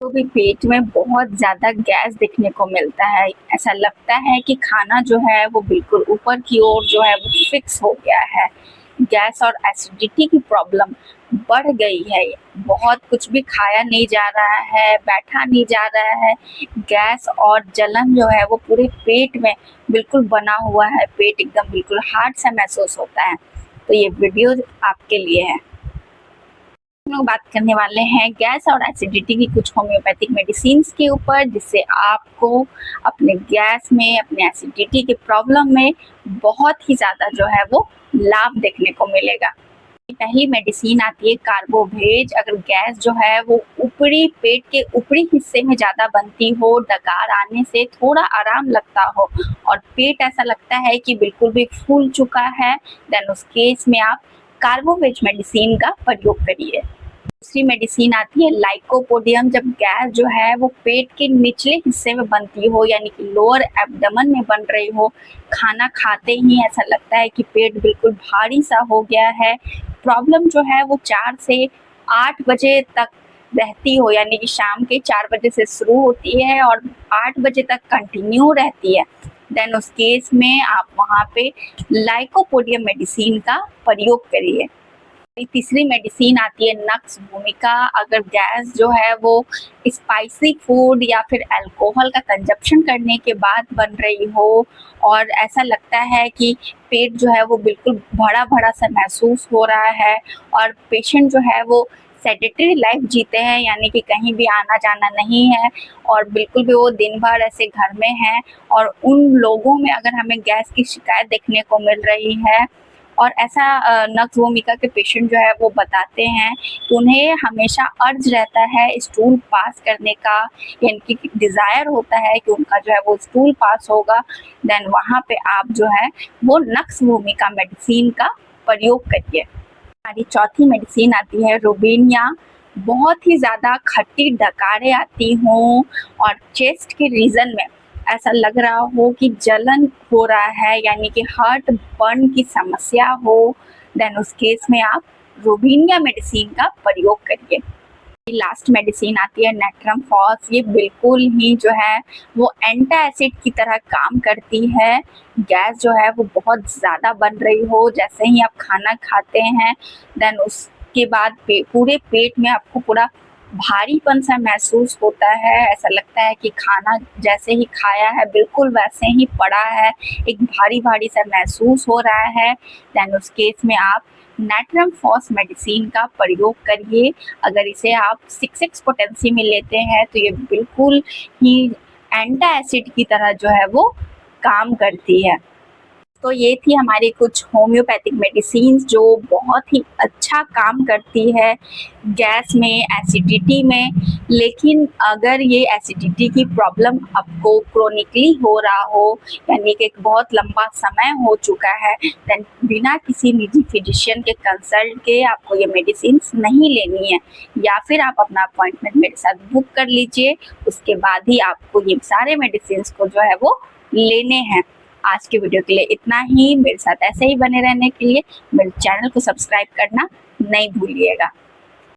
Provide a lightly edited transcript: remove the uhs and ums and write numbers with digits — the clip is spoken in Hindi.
तो भी पेट में बहुत ज़्यादा गैस देखने को मिलता है। ऐसा लगता है कि खाना जो है वो बिल्कुल ऊपर की ओर जो है वो फिक्स हो गया है। गैस और एसिडिटी की प्रॉब्लम बढ़ गई है। बहुत कुछ भी खाया नहीं जा रहा है, बैठा नहीं जा रहा है। गैस और जलन जो है वो पूरे पेट में बिल्कुल बना हुआ है। पेट एकदम बिल्कुल हार्ड सा महसूस होता है। तो ये वीडियो आपके लिए है। हम लोग बात करने वाले हैं गैस और एसिडिटी की कुछ होम्योपैथिक मेडिसिन के ऊपर, जिससे आपको अपने गैस में, अपने एसिडिटी के प्रॉब्लम में बहुत ही ज़्यादा जो है वो लाभ देखने को मिलेगा। पहली मेडिसिन आती है कार्बोवेज। अगर गैस जो है वो ऊपरी पेट के ऊपरी हिस्से में ज़्यादा बनती हो, डकार आने से थोड़ा आराम लगता हो और पेट ऐसा लगता है कि बिल्कुल भी फूल चुका है, देन उस केस में आप कार्बोवेज मेडिसिन का प्रयोग करिए। दूसरी मेडिसिन आती है लाइकोपोडियम। जब गैस जो है वो पेट के निचले हिस्से में बनती हो, यानी कि लोअर एब्डोमेन में बन रही हो, खाना खाते ही ऐसा लगता है कि पेट बिल्कुल भारी सा हो गया है, प्रॉब्लम जो है वो 4 से 8 बजे तक रहती हो, यानी कि शाम के 4 बजे से शुरू होती है और 8 बजे तक कंटिन्यू रहती है, देन उस केस में आप वहाँ पे लाइकोपोडियम मेडिसिन का प्रयोग करिए। तीसरी मेडिसिन आती है नक्स भूमिका। अगर गैस जो है वो स्पाइसी फूड या फिर अल्कोहल का कंजप्शन करने के बाद बन रही हो और ऐसा लगता है कि पेट जो है वो बिल्कुल भरा भरा सा महसूस हो रहा है और पेशेंट जो है वो सेडेटरी लाइफ जीते हैं, यानी कि कहीं भी आना जाना नहीं है और बिल्कुल भी वो दिन भर ऐसे घर में हैं, और उन लोगों में अगर हमें गैस की शिकायत देखने को मिल रही है और ऐसा नक्स भूमिका के पेशेंट जो है वो बताते हैं कि उन्हें हमेशा अर्ज रहता है स्टूल पास करने का, यानी कि डिज़ायर होता है कि उनका जो है वो स्टूल पास होगा, देन वहाँ पे आप जो है वो नक्स भूमिका मेडिसिन का प्रयोग करिए। हमारी चौथी मेडिसिन आती है रुबिनिया। बहुत ही ज़्यादा खट्टी डकारें आती हों और चेस्ट के रीजन में ऐसा लग रहा हो कि जलन हो रहा है, यानी कि हार्ट बर्न की समस्या हो, देन उस केस में आप रुबिनिया मेडिसिन का प्रयोग करिए। लास्ट मेडिसिन आती है नेट्रम फॉस। ये बिल्कुल ही जो है वो एंटा एसिड की तरह काम करती है। गैस जो है वो बहुत ज़्यादा बन रही हो, जैसे ही आप खाना खाते हैं देन उसके बाद पूरे पेट में आपको पूरा भारीपन सा महसूस होता है। ऐसा लगता है कि खाना जैसे ही खाया है बिल्कुल वैसे ही पड़ा है, एक भारी भारी सा महसूस हो रहा है, देन उस केस में आप नेट्रम फॉस मेडिसिन का प्रयोग करिए। अगर इसे आप 6x पोटेंसी में लेते हैं तो ये बिल्कुल ही एंटा एसिड की तरह जो है वो काम करती है। तो ये थी हमारी कुछ होम्योपैथिक मेडिसिन्स जो बहुत ही अच्छा काम करती है गैस में, एसिडिटी में। लेकिन अगर ये एसिडिटी की प्रॉब्लम आपको क्रोनिकली हो रहा हो, यानी कि एक बहुत लंबा समय हो चुका है, देन बिना किसी निजी फिजिशियन के कंसल्ट के आपको ये मेडिसिन्स नहीं लेनी है, या फिर आप अपना अपॉइंटमेंट मेरे साथ बुक कर लीजिए, उसके बाद ही आपको ये सारे मेडिसिन्स को जो है वो लेने हैं। आज के वीडियो के लिए इतना ही। मेरे साथ ऐसे ही बने रहने के लिए मेरे चैनल को सब्सक्राइब करना नहीं भूलिएगा।